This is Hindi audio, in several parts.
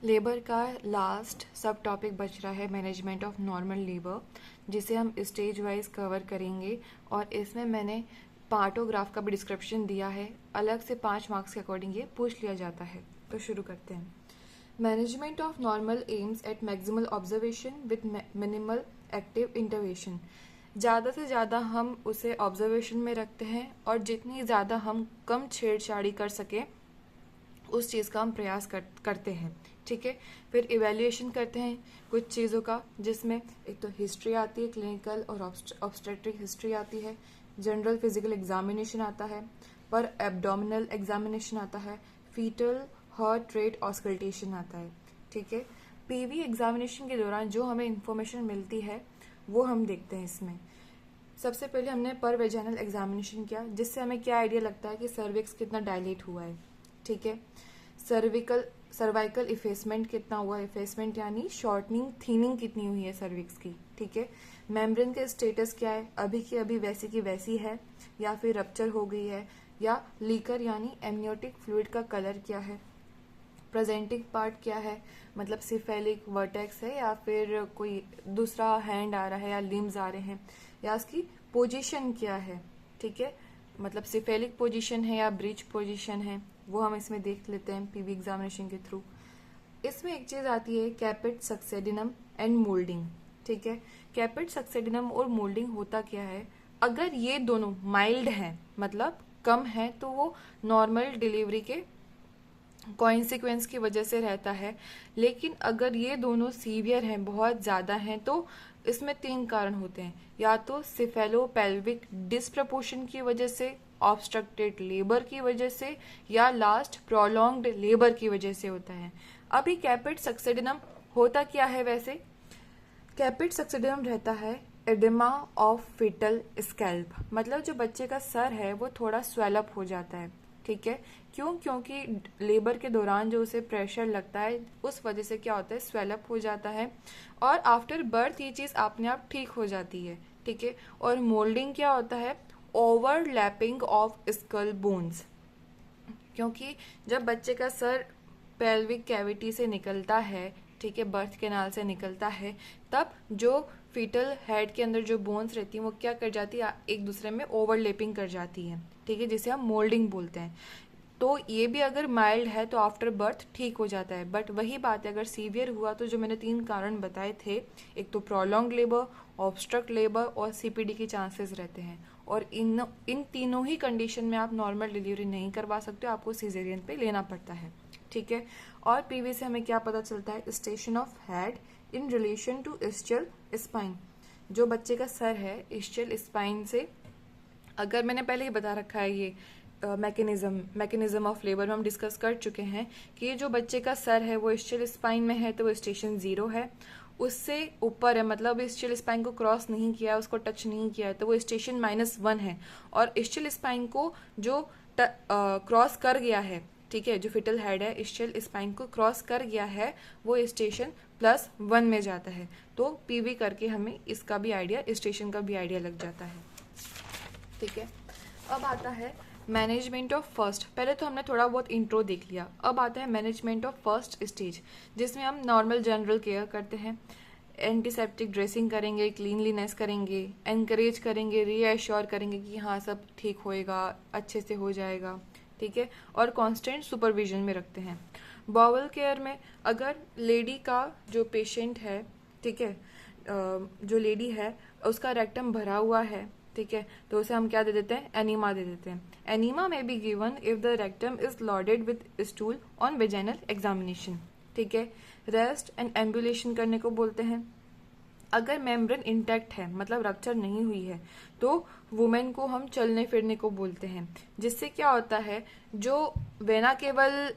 लेबर का लास्ट सब टॉपिक बच रहा है मैनेजमेंट ऑफ नॉर्मल लेबर, जिसे हम स्टेज वाइज कवर करेंगे। और इसमें मैंने पार्टोग्राफ का भी डिस्क्रिप्शन दिया है, अलग से 5 मार्क्स के अकॉर्डिंग ये पूछ लिया जाता है। तो शुरू करते हैं। Management of normal aims at maximal observation with minimal active intervention. ज़्यादा से ज़्यादा हम उसे ऑब्जर्वेशन में रखते हैं और जितनी ज़्यादा हम कम छेड़छाड़ी कर सकें उस चीज़ का हम प्रयास करते हैं। ठीक है, फिर इवेल्युएशन करते हैं कुछ चीज़ों का, जिसमें एक तो हिस्ट्री आती है, क्लिनिकल और ऑब्स्टेट्रिक हिस्ट्री आती है, जनरल फिजिकल एग्जामिनेशन आता है, पर एब्डोमिनल एग्जामिनेशन आता है, फीटल हार्ट रेट ऑस्कल्टेशन आता है। ठीक है, पीवी एग्जामिनेशन के दौरान जो हमें इंफॉर्मेशन मिलती है वो हम देखते हैं इसमें। सबसे पहले हमने पर वेजाइनल एग्जामिनेशन किया, जिससे हमें क्या आइडिया लगता है कि सर्विक्स कितना डायलेट हुआ है। ठीक है, सर्वाइकल इफेसमेंट कितना हुआ है, इफेसमेंट यानी शॉर्टनिंग थीनिंग कितनी हुई है सर्विक्स की। ठीक है, मेम्ब्रेन का स्टेटस क्या है, अभी की अभी वैसी की वैसी है या फिर रप्चर हो गई है, या लीकर यानी एमनियोटिक फ्लूइड का कलर क्या है, प्रेजेंटिंग पार्ट क्या है, मतलब सिफेलिक वर्टेक्स है या फिर कोई दूसरा हैंड आ रहा है या लिम्स आ रहे हैं, या उसकी पोजीशन क्या है। ठीक है, मतलब सिफेलिक पोजीशन है या ब्रिज पोजीशन है, वो हम इसमें देख लेते हैं पीवी एग्जामिनेशन के थ्रू। इसमें एक चीज आती है कैपेट सक्सेडिनम एंड मोल्डिंग। ठीक है, कैपेट सक्सेडिनम और मोल्डिंग होता क्या है, अगर ये दोनों माइल्ड हैं मतलब कम है तो वो नॉर्मल डिलीवरी के कॉइंसिक्वेंस की वजह से रहता है, लेकिन अगर ये दोनों सीवियर हैं, बहुत ज्यादा हैं, तो इसमें 3 कारण होते हैं। या तो सिफेलोपेल्विक डिस्प्रपोर्शन की वजह से, ऑब्स्ट्रक्टेड लेबर की वजह से, या लास्ट प्रोलॉन्ग्ड लेबर की वजह से होता है। अभी कैपेट सक्सेडिनम होता क्या है वैसे, कैपेट सक्सेडिनम रहता है एडिमा ऑफ फिटल स्कैल्प, मतलब जो बच्चे का सर है वो थोड़ा स्वेलअप हो जाता है। ठीक है, क्यों, क्योंकि लेबर के दौरान जो उसे प्रेशर लगता है उस वजह से क्या होता है, स्वेलअप हो जाता है, और आफ्टर बर्थ ये चीज अपने आप ठीक हो जाती है। ठीक है, और मोल्डिंग क्या होता है, ओवरलैपिंग ऑफ स्कल बोन्स, क्योंकि जब बच्चे का सर पेल्विक कैविटी से निकलता है, ठीक है, बर्थ कैनाल से निकलता है, तब जो फीटल हेड के अंदर जो बोन्स रहती हैं वो क्या कर जाती है, एक दूसरे में ओवरलैपिंग कर जाती है। ठीक है, जिसे हम मोल्डिंग बोलते हैं। तो ये भी अगर माइल्ड है तो आफ्टर बर्थ ठीक हो जाता है, बट वही बात है अगर सीवियर हुआ तो जो मैंने 3 कारण बताए थे, एक तो प्रोलॉन्ग लेबर, ऑब्स्ट्रक्ट लेबर और सीपीडी के चांसेस रहते हैं। और इन तीनों ही कंडीशन में आप नॉर्मल डिलीवरी नहीं करवा सकते, आपको सिजेरियन पे लेना पड़ता है। ठीक है, और पीवी से हमें क्या पता चलता है, station of head in relation to ischial spine. जो बच्चे का सर है इस्चियल स्पाइन से, अगर मैंने पहले ही बता रखा है ये मैकेनिज्म ऑफ लेबर में हम डिस्कस कर चुके हैं कि ये जो बच्चे का सर है वो इस्चियल स्पाइन में है तो वो स्टेशन 0 है, उससे ऊपर है मतलब इस्चियल स्पाइन को क्रॉस नहीं किया है, उसको टच नहीं किया है तो वो स्टेशन -1 है, और इस्चियल स्पाइन को जो क्रॉस कर गया है, ठीक है, जो फिटल हेड है इस्चियल स्पाइन को क्रॉस कर गया है वो स्टेशन +1 में जाता है। तो पीवी करके हमें इसका भी आइडिया, स्टेशन का भी आइडिया लग जाता है। ठीक है, अब आता है मैनेजमेंट ऑफ फर्स्ट। पहले तो हमने थोड़ा बहुत इंट्रो देख लिया, अब आता है मैनेजमेंट ऑफ फर्स्ट स्टेज, जिसमें हम नॉर्मल जनरल केयर करते हैं, एंटीसेप्टिक ड्रेसिंग करेंगे, क्लीनलीनेस करेंगे, एनकरेज करेंगे, रीएश्योर करेंगे कि हाँ सब ठीक होएगा, अच्छे से हो जाएगा। ठीक है, और कांस्टेंट सुपरविजन में रखते हैं। बॉवल केयर में अगर लेडी का जो पेशेंट है, ठीक है, जो लेडी है उसका रेक्टम भरा हुआ है, ठीक है, तो उसे हम क्या दे देते हैं, एनीमा दे देते हैं। एनीमा में be given if the rectum is loaded with stool on vaginal examination. ठीक है, रेस्ट एंड एम्बुलेशन करने को बोलते हैं। अगर मेम्ब्रेन इंटैक्ट है मतलब रप्चर नहीं हुई है तो वुमेन को हम चलने फिरने को बोलते हैं, जिससे क्या होता है, जो वेना केवल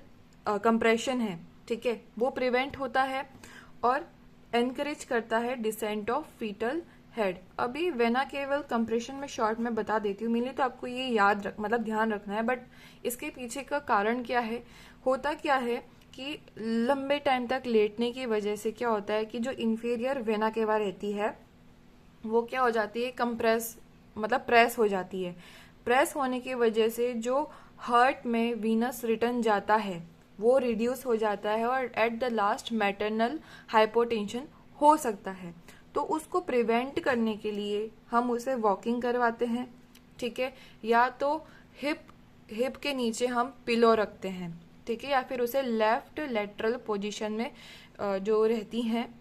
कंप्रेशन है, ठीक है, वो प्रिवेंट होता है और एनकरेज करता है डिसेंट ऑफ फीटल हेड। अभी वेना केवल कंप्रेशन में शॉर्ट में बता देती हूँ, मिली तो आपको ये याद मतलब ध्यान रखना है, बट इसके पीछे का कारण क्या है, होता क्या है कि लंबे टाइम तक लेटने की वजह से क्या होता है कि जो इंफीरियर वेना केवा रहती है वो क्या हो जाती है, कंप्रेस मतलब प्रेस हो जाती है। प्रेस होने की वजह से जो हार्ट में वीनस रिटर्न जाता है, वो रिड्यूस हो जाता है और at the last maternal hypotension हो सकता है। तो उसको प्रिवेंट करने के लिए हम उसे वॉकिंग करवाते हैं, ठीक है, या तो हिप के नीचे हम पिलो रखते हैं, ठीक है, या फिर उसे लेफ्ट लेटरल पोजीशन में जो रहती हैं,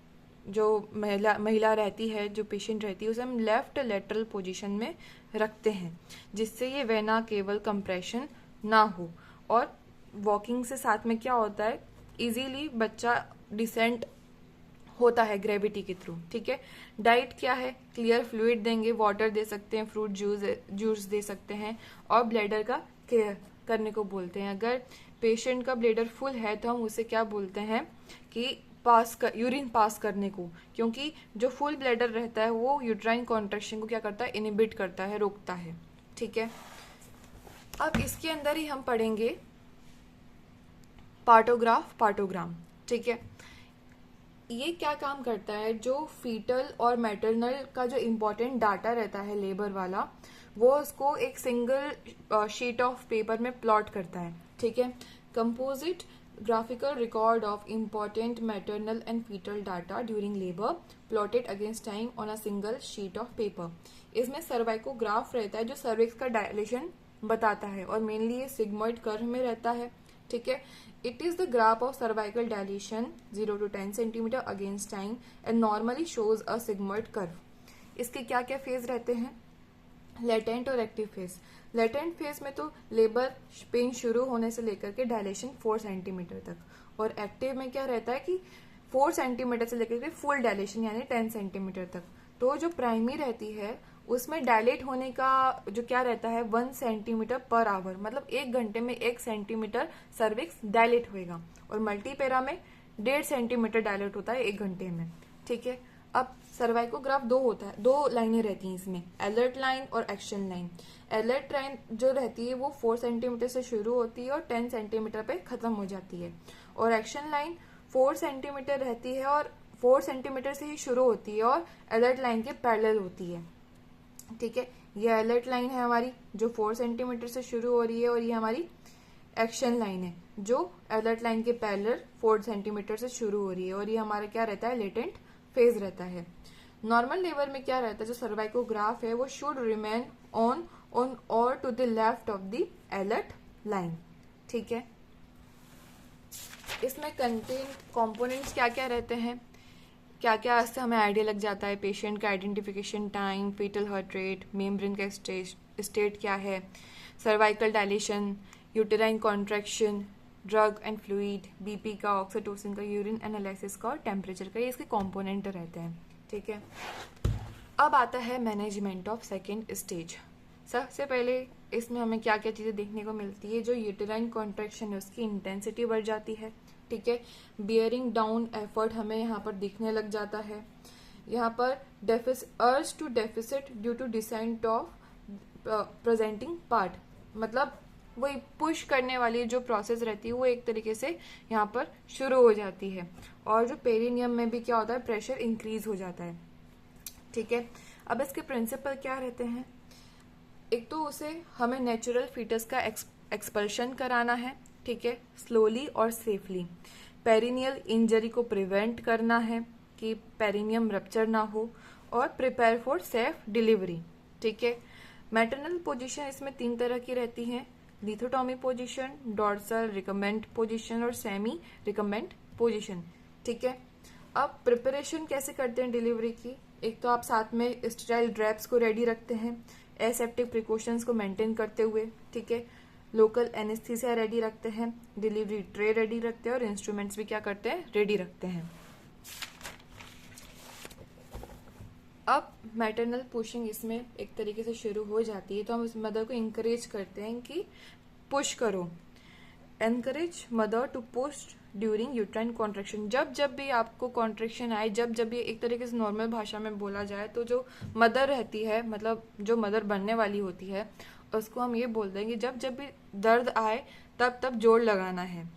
जो महिला रहती है, जो पेशेंट रहती है, उसे हम लेफ्ट लेटरल पोजीशन में रखते हैं, जिससे ये वेना केवल कंप्रेशन ना हो। और वॉकिंग से साथ में क्या होता है, इजीली बच्चा डिसेंट होता है ग्रेविटी के थ्रू, ठीक है। डाइट क्या है, क्लियर फ्लूइड देंगे, वाटर दे सकते हैं, फ्रूट जूस दे सकते हैं, और ब्लैडर का केयर करने को बोलते हैं। अगर पेशेंट का ब्लैडर फुल है तो हम उसे क्या बोलते हैं कि यूरिन पास करने को, क्योंकि जो फुल ब्लैडर रहता है वो यूट्राइन कॉन्ट्रैक्शन को क्या करता है, इनिबिट करता है, रोकता है, ठीक है। अब इसके अंदर ही हम पढ़ेंगे पार्टोग्राम, ठीक है। ये क्या काम करता है, जो फीटल और मैटरनल का जो इम्पोर्टेंट डाटा रहता है लेबर वाला, वो उसको एक सिंगल शीट ऑफ पेपर में प्लॉट करता है, ठीक है। Composite graphical record of important maternal and fetal data during labor plotted against time on a single sheet of paper। इसमें सर्वाइकोग्राफ रहता है जो सर्विक्स का डायलेशन बताता है, और मेनली ये सिग्मॉइड कर्व में रहता है, ठीक है। It is the graph of cervical dilation 0 to 10 centimetre against time and normally shows a sigmoid curve. इसके क्या क्या फेज रहते हैं, लेटेंट और एक्टिव फेज। लेटेंट फेज में तो लेबर पेन शुरू होने से लेकर के डायलेशन 4 सेंटीमीटर तक, और एक्टिव में क्या रहता है कि 4 सेंटीमीटर से लेकर के फुल डायलेशन यानी 10 सेंटीमीटर तक। तो जो प्राइमरी रहती है उसमें डायलेट होने का जो क्या रहता है 1 सेंटीमीटर पर आवर, मतलब 1 घंटे में 1 सेंटीमीटर सर्विक्स डायलेट होएगा, और मल्टीपेरा में 1.5 सेंटीमीटर डायलेट होता है 1 घंटे में, ठीक है। अब सर्वाइकोग्राफ दो लाइनें रहती हैं इसमें, अलर्ट लाइन और एक्शन लाइन। अलर्ट लाइन जो रहती है वो 4 सेंटीमीटर से शुरू होती है और 10 सेंटीमीटर पे खत्म हो जाती है, और एक्शन लाइन 4 सेंटीमीटर रहती है और 4 सेंटीमीटर से ही शुरू होती है और अलर्ट लाइन के पैरेलल होती है, ठीक है। ये अलर्ट लाइन है हमारी जो 4 सेंटीमीटर से शुरू हो रही है, और ये हमारी एक्शन लाइन है जो अलर्ट लाइन के पैरेलल 4 सेंटीमीटर से शुरू हो रही है, और ये हमारा क्या रहता है, लेटेंट फेज रहता है। नॉर्मल लेबर में क्या रहता है, जो सर्वाइकोग्राफ है वो should remain on or to the left of the alert line, ठीक है। इसमें कंटेंट कंपोनेंट्स क्या क्या रहते हैं, क्या क्या, इससे हमें आइडिया लग जाता है। पेशेंट का identification time, foetal heart rate, membrane का स्टेट क्या है, cervical dilation, uterine contraction, drug and fluid, BP का, ऑक्सीटोसिन का, यूरिन एनालिसिस का और टेम्परेचर का, ये इसके कंपोनेंट रहते हैं, ठीक है। अब आता है मैनेजमेंट ऑफ सेकेंड स्टेज। सबसे पहले इसमें हमें क्या क्या चीज़ें देखने को मिलती है, जो यूटेराइन कॉन्ट्रैक्शन है उसकी इंटेंसिटी बढ़ जाती है, ठीक है। बियरिंग डाउन एफर्ट हमें यहाँ पर दिखने लग जाता है। यहाँ पर urge to deficit due to descent of presenting part, मतलब वही पुश करने वाली जो प्रोसेस रहती है वो एक तरीके से यहाँ पर शुरू हो जाती है, और जो पेरिनियम में भी क्या होता है, प्रेशर इंक्रीज हो जाता है, ठीक है। अब इसके प्रिंसिपल क्या रहते हैं, एक तो उसे हमें नेचुरल फीटस का एक्सपल्शन कराना है, ठीक है, स्लोली और सेफली। पेरिनियल इंजरी को प्रिवेंट करना है कि पेरिनियम रप्चर ना हो, और प्रिपेयर फॉर सेफ डिलीवरी, ठीक है। मैटरनल पोजीशन इसमें 3 तरह की रहती हैं, लिथोटॉमी पोजीशन, डॉर्सल रिकमेंड पोजीशन और सेमी रिकमेंड पोजीशन, ठीक है। अब प्रिपरेशन कैसे करते हैं डिलीवरी की, एक तो आप साथ में स्टेराइल ड्रैप्स को रेडी रखते हैं, एसेप्टिक प्रिकॉशंस को मेंटेन करते हुए, ठीक है। लोकल एनेस्थीसिया रेडी रखते हैं, डिलीवरी ट्रे रेडी रखते हैं, और इंस्ट्रूमेंट्स भी क्या करते हैं, रेडी रखते हैं। अब मैटरनल पुशिंग इसमें एक तरीके से शुरू हो जाती है, तो हम उस मदर को इंकरेज करते हैं कि पुश करो। Encourage mother to push during uterine contraction. जब भी आपको कॉन्ट्रैक्शन आए, जब भी एक तरीके से नॉर्मल भाषा में बोला जाए, तो जो मदर रहती है, मतलब जो मदर बनने वाली होती है, उसको हम ये बोल देंगे जब भी दर्द आए तब जोड़ लगाना है,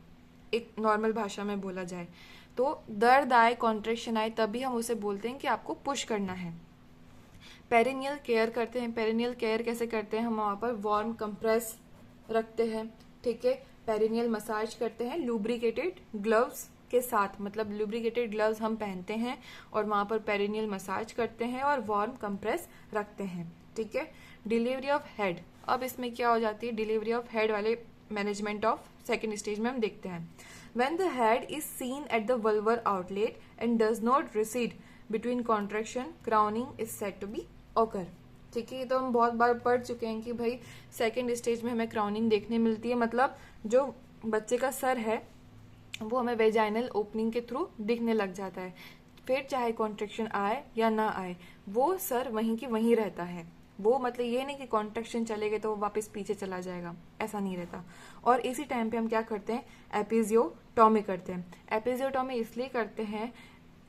एक नॉर्मल भाषा में बोला जाए तो दर्द आए, कॉन्ट्रैक्शन आए, तभी हम उसे बोलते हैं कि आपको पुश करना है। पेरिनियल केयर करते हैं। पेरिनियल केयर कैसे करते हैं, हम वहाँ पर वार्म कंप्रेस रखते हैं, ठीक है, पेरिनियल मसाज करते हैं लुब्रिकेटेड ग्लव्स के साथ, मतलब लुब्रिकेटेड ग्लव्स हम पहनते हैं और वहां पर पेरिनियल मसाज करते हैं और वार्म कंप्रेस रखते हैं। ठीक है। डिलीवरी ऑफ हेड, अब इसमें क्या हो जाती है, डिलीवरी ऑफ हेड वाले मैनेजमेंट ऑफ सेकेंड स्टेज में हम देखते हैं। When the head is seen at the vulvar outlet and does not recede between contraction, crowning is said to be occur। ठीक है, ये तो हम बहुत बार पढ़ चुके हैं कि भाई सेकेंड स्टेज में हमें क्राउनिंग देखने मिलती है, मतलब जो बच्चे का सर है वो हमें वेजाइनल ओपनिंग के थ्रू दिखने लग जाता है। फिर चाहे कॉन्ट्रेक्शन आए या ना आए, वो सर वहीं की वहीं रहता है। वो मतलब ये नहीं कि कॉन्ट्रेक्शन चले गए तो वो वापस पीछे चला जाएगा, ऐसा नहीं रहता। और इसी टाइम पे हम क्या करते हैं, एपिजियोटॉमी करते हैं। एपिजियोटॉमी इसलिए करते हैं,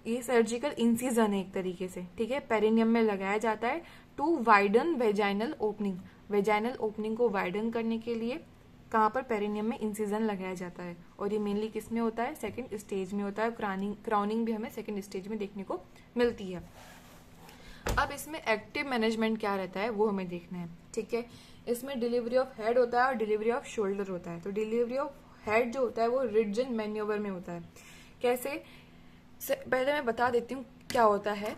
ये सर्जिकल इंसिजन है एक तरीके से। ठीक है, पेरिनियम में लगाया जाता है to widen vaginal opening. Vaginal opening को वाइडन करने के लिए कहाँ पर, पेरिनियम में इंसिजन लगाया जाता है। और ये मेनली किस में होता है, सेकेंड स्टेज में होता है। क्राउनिंग भी हमें सेकेंड स्टेज में देखने को मिलती है। अब इसमें एक्टिव मैनेजमेंट क्या रहता है वो हमें देखना है। ठीक है, इसमें डिलीवरी ऑफ हेड होता है और डिलीवरी ऑफ शोल्डर होता है। तो डिलीवरी ऑफ हेड जो होता है वो रिडजन मैन्योवर में होता है। कैसे, पहले मैं बता देती हूँ क्या होता है।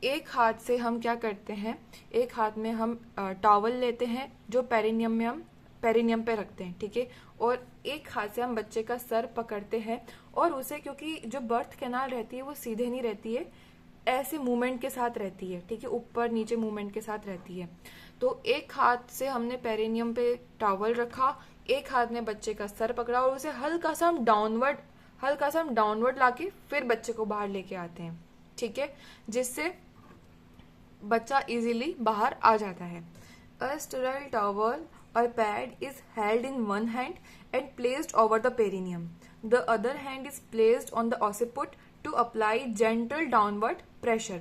एक हाथ से हम क्या करते हैं, एक हाथ में हम टॉवल लेते हैं जो पेरिनियम पे रखते हैं। ठीक है, और एक हाथ से हम बच्चे का सर पकड़ते हैं और उसे, क्योंकि जो बर्थ कैनाल रहती है वो सीधे नहीं रहती है, ऐसे मूवमेंट के साथ रहती है। ठीक है, ऊपर नीचे मूवमेंट के साथ रहती है। तो एक हाथ से हमने पेरिनियम पे टॉवल रखा, एक हाथ में बच्चे का सर पकड़ा और उसे हल्का सा हम डाउनवर्ड लाके फिर बच्चे को बाहर लेके आते हैं। ठीक है, जिससे बच्चा इजीली बाहर आ जाता है। A sterile towel or pad is held in one hand and placed over the perineum. The other hand is placed on the occiput to apply gentle downward pressure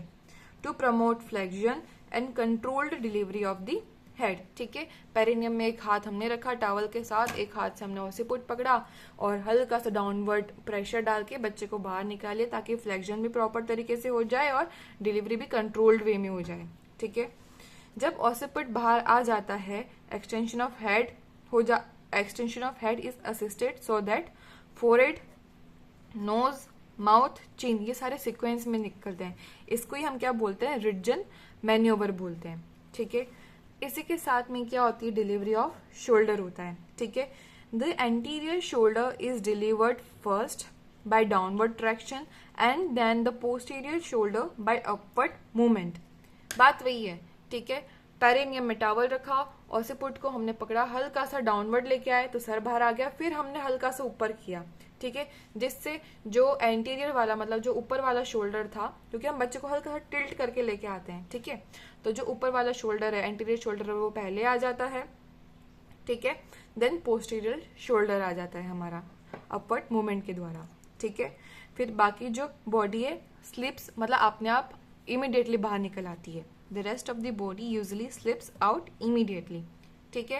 to promote flexion and controlled delivery of the head। ठीक है, पेरिनियम में एक हाथ हमने रखा टॉवल के साथ, एक हाथ से हमने ऑसिपुट पकड़ा और हल्का सा डाउनवर्ड प्रेशर डाल के बच्चे को बाहर निकालिए ताकि फ्लेक्शन भी प्रॉपर तरीके से हो जाए और डिलीवरी भी कंट्रोल्ड वे में हो जाए। ठीक है, जब ऑसिपुट बाहर आ जाता है, extension of head is assisted so that forehead, nose, mouth, chin ये सारे सीक्वेंस में निकलते हैं। इसको ही हम क्या बोलते हैं, रिडजन मैन्योवर बोलते हैं। ठीक है, इसी के साथ में क्या होती है, डिलीवरी ऑफ शोल्डर होता है। ठीक है, the anterior shoulder is delivered first by downward traction and then the posterior shoulder by upward movement. बात वही है। ठीक है, पेरिनियम में टॉवल रखा, ऑसिपुट को हमने पकड़ा, हल्का सा डाउनवर्ड लेके आए तो सर बाहर आ गया, फिर हमने हल्का सा ऊपर किया। ठीक है, जिससे जो एंटीरियर वाला मतलब जो ऊपर वाला शोल्डर था, क्योंकि हम बच्चे को हल्का सा टिल्ट करके लेके आते हैं। ठीक है, तो जो ऊपर वाला शोल्डर है, एंटीरियर शोल्डर है, वो पहले आ जाता है। ठीक है, देन पोस्टीरियर शोल्डर आ जाता है हमारा अपवर्ड मूवमेंट के द्वारा। ठीक है, फिर बाकी जो बॉडी है स्लिप्स, मतलब अपने आप इमीडिएटली बाहर निकल आती है। The rest of the body usually slips out immediately। ठीक है,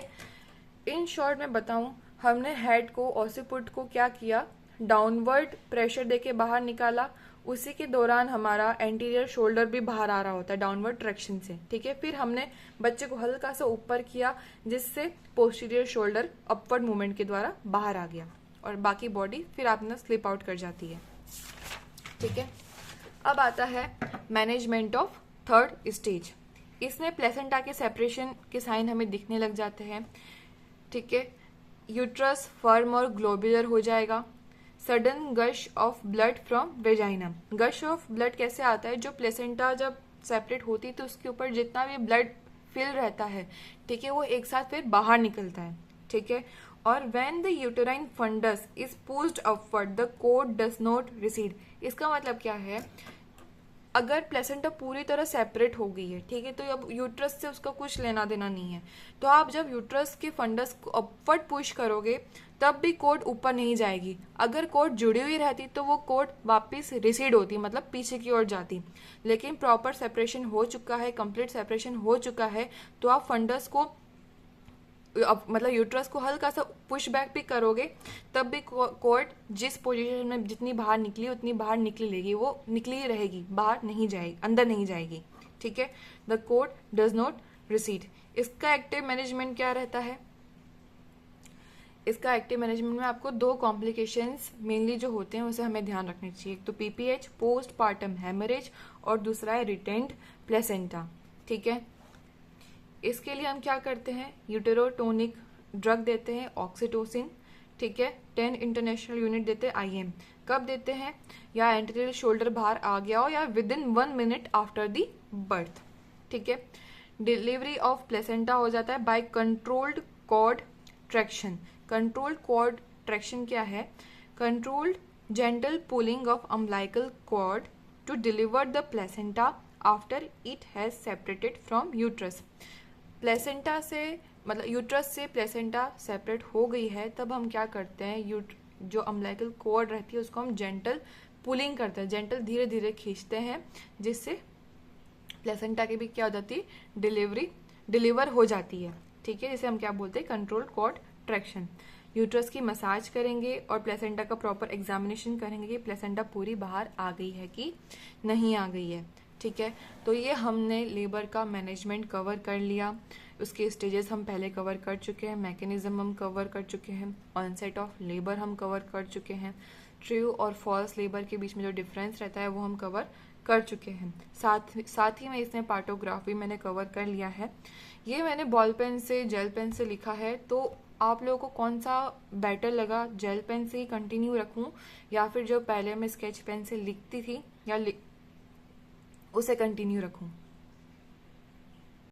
इन शॉर्ट में बताऊं, हमने हेड को, ऑसिपुट को क्या किया, डाउनवर्ड प्रेशर देके बाहर निकाला, उसी के दौरान हमारा एंटीरियर शोल्डर भी बाहर आ रहा होता है डाउनवर्ड ट्रैक्शन से। ठीक है, फिर हमने बच्चे को हल्का सा ऊपर किया जिससे पोस्टीरियर शोल्डर अपवर्ड मूवमेंट के द्वारा बाहर आ गया और बाकी बॉडी फिर अपना स्लिप आउट कर जाती है। ठीक है, अब आता है मैनेजमेंट ऑफ थर्ड स्टेज। इसमें प्लेसेंटा के सेपरेशन के साइन हमें दिखने लग जाते हैं। ठीक है, यूट्रस फर्म और ग्लोबुलर हो जाएगा। Sudden gush of blood from vagina. Gush of blood कैसे आता है, जो प्लेसेंटा जब सेपरेट होती है तो उसके ऊपर जितना भी ब्लड फिल रहता है, ठीक है, वो एक साथ फिर बाहर निकलता है। ठीक है, और when the uterine fundus is pushed upward the cord does not recede. इसका मतलब क्या है, अगर प्लेसेंटा पूरी तरह सेपरेट हो गई है, ठीक है, तो अब यूट्रस से उसका कुछ लेना देना नहीं है, तो आप जब यूट्रस के फंडस को अपवर्ड पुश करोगे तब भी कोट ऊपर नहीं जाएगी। अगर कोट जुड़ी हुई रहती तो वो कोट वापस रिसीड होती, मतलब पीछे की ओर जाती। लेकिन प्रॉपर सेपरेशन हो चुका है, कंप्लीट सेपरेशन हो चुका है, तो आप फंडस को मतलब यूट्रस को हल्का सा पुश बैक भी करोगे तब भी कोट जिस पोजीशन में जितनी बाहर निकली उतनी बाहर निकली लेगी, वो निकली ही रहेगी, बाहर नहीं जाएगी, अंदर नहीं जाएगी। ठीक है, the cord does not recede. इसका एक्टिव मैनेजमेंट क्या रहता है, इसका एक्टिव मैनेजमेंट में आपको 2 कॉम्प्लिकेशंस मेनली जो होते हैं उसे हमें ध्यान रखनी चाहिए। एक तो पीपीएच पोस्ट पार्टम हेमरेज और दूसरा है रिटेंड प्लेसेंटा। ठीक है, इसके लिए हम क्या करते हैं, यूटेरोटोनिक ड्रग देते हैं ऑक्सीटोसिन। ठीक है, 10 इंटरनेशनल यूनिट देते हैं आईएम। कब देते हैं, या एंटीरियर शोल्डर बाहर आ गया हो या within 1 minute after the birth. ठीक है, डिलीवरी ऑफ प्लेसेंटा हो जाता है by controlled cord traction. Controlled cord traction क्या है, controlled gentle pulling of umbilical cord to deliver the placenta after it has separated from uterus. Placenta से मतलब यूट्रस से प्लेसेंटा सेपरेट हो गई है, तब हम क्या करते हैं, जो अम्बिलिकल कॉर्ड रहती है उसको हम जेंटल पुलिंग करते हैं, जेंटल धीरे धीरे खींचते हैं, जिससे प्लेसेंटा की भी क्या हो जाती है, डिलीवर हो जाती है। ठीक है, जिसे हम क्या बोलते हैं, कंट्रोल कॉर्ड ट्रैक्शन। यूट्रस की मसाज करेंगे और प्लेसेंटा का प्रॉपर एग्जामिनेशन करेंगे कि प्लेसेंटा पूरी बाहर आ गई है कि नहीं आ गई है। ठीक है, तो ये हमने लेबर का मैनेजमेंट कवर कर लिया। उसके स्टेजेस हम पहले कवर कर चुके हैं, मैकेनिज्म हम कवर कर चुके हैं, ऑनसेट ऑफ लेबर हम कवर कर चुके हैं, ट्रू और फॉल्स लेबर के बीच में जो डिफरेंस रहता है वो हम कवर कर चुके हैं। साथ ही में इसमें पार्टोग्राफ भी मैंने कवर कर लिया है। ये मैंने बॉल पेन से जेल पेन से लिखा है, तो आप लोगों को कौन सा बेटर लगा, जेल पेन से ही कंटिन्यू रखूं या फिर जो पहले मैं स्केच पेन से लिखती थी या उसे कंटिन्यू रखूं।